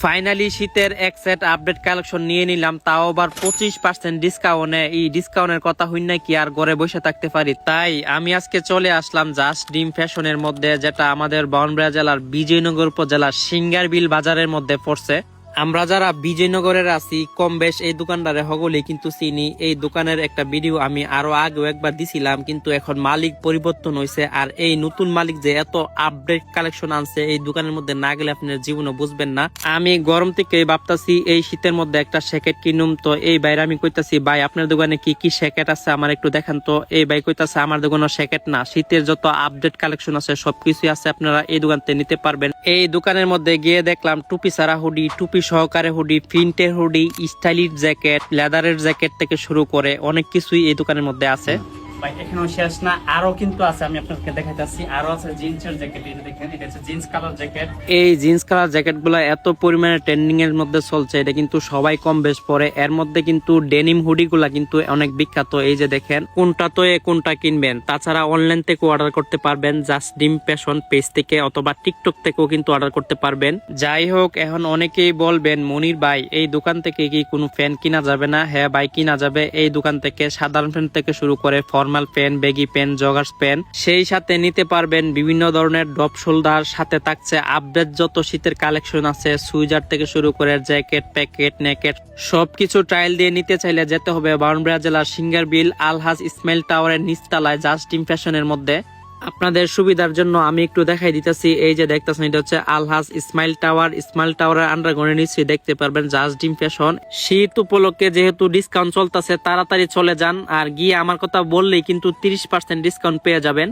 Finally শীতের এক set update collection নিয়ে নিলাম, তাও আবার 25% ডিসকাউন্টে। এই ডিসকাউন্টের কথা হই না কি আর ঘরে বসে থাকতে পারি, তাই আমি আজকে চলে আসলাম জাস্ট ডিম ফ্যাশনের মধ্যে, যেটা আমাদের ব্রাহ্মণবাড়িয়া জেলার বিজয়নগর উপজেলার সিঙ্গারবিল বাজারের মধ্যে পড়ছে। আমরা যারা বিজয়নগরের আছি কম বেশ এই দোকানদারে হগলেই কিন্তু চিনি। এই দোকানের একটা ভিডিও আমি আরো আগেও একবার দিছিলাম, কিন্তু এখন মালিক পরিবর্তন হয়েছে। আর এই নতুন মালিক যে এত আপডেট কালেকশন আনছে এই দোকানের মধ্যে না গেলে আপনার জীবনে বুঝবেন না। আমি গরম থেকে ভাবতাছি এই শীতের মধ্যে একটা জ্যাকেট কিনুম, তো এই বাইরে আমি কইতাছি ভাই আপনার দোকানে কি কি জ্যাকেট আছে আমার একটু দেখান। তো এই ভাই কইতাছে আমার দোকানে জ্যাকেট না, শীতের যত আপডেট কালেকশন আছে সবকিছু আছে, আপনারা এই দোকান থেকে নিতে পারবেন। এই দোকানের মধ্যে গিয়ে দেখলাম টুপি ছাড়া হুডি, টুপি সহকারে হুডি, প্রিন্টের হুডি, স্টাইলিশ জ্যাকেট, লেদারের জ্যাকেট থেকে শুরু করে অনেক কিছুই এই দোকানের মধ্যে আছে। ভাই এখানেও শেষ না, আরো কিন্তু আছে, আমি আপনাকে দেখাইতেছি। আরো আছে জিন্সের জ্যাকেট, এটা দেখেন, এটা হচ্ছে জিন্স কালার জ্যাকেট। এই জিন্স কালার জ্যাকেট গুলো এত পরিমাণে ট্রেন্ডিং এর মধ্যে চলছে, এটা কিন্তু সবাই কম বেশ পরে। এর মধ্যে কিন্তু ডেনিম হুডি গুলা কিন্তু অনেক বিখ্যাত। এই যে দেখেন, কোনটা তো কোনটা কিনবেন। তাছাড়া অনলাইন থেকে অর্ডার করতে পারবেন জাস্ট ডিম ফ্যাশন পেজ থেকে, অথবা টিকটক থেকেও কিন্তু অর্ডার করতে পারবেন। যাই হোক, এখন অনেকেই বলবেন মনির ভাই এই দোকান থেকে কি কোনো ফ্যান কিনা যাবে না? হ্যাঁ ভাই, কিনা যাবে। এই দোকান থেকে সাধারণ ফ্যান থেকে শুরু করে formal pant, baggy pant, joggers pant, সেই সাথে নিতে পারবেন বিভিন্ন ধরনের ড্রপ শোল্ডার। সাথে থাকছে আপডেট যত শীতের কালেকশন আছে, সুইজার থেকে শুরু করে জ্যাকেট, প্যাকেট, নেকেট, সবকিছু ট্রায়াল দিয়ে নিতে চাইলে যেতে হবে ব্রাহ্মণবাড়িয়া জেলার সিঙ্গারবিল আলহাজ ইসমাইল টাওয়ারের নিচতলায় জাস্ট ডিম ফ্যাশনের মধ্যে। আপনাদের সুবিধার জন্য আমি একটু দেখাই দিতেছি। এই যে দেখতেছেন, এটা হচ্ছে আলহাজ ইসমাইল টাওয়ার। ইসমাইল টাওয়ারের আন্ডারগ্রাউন্ডের নিচে দেখতে পারবেন জাস্ট ডিম ফ্যাশন। শীত উপলক্ষে যেহেতু ডিসকাউন্ট চলতেছে, তাড়াতাড়ি চলে যান। আর গিয়ে আমার কথা বললেই কিন্তু 30% ডিসকাউন্ট পেয়ে যাবেন।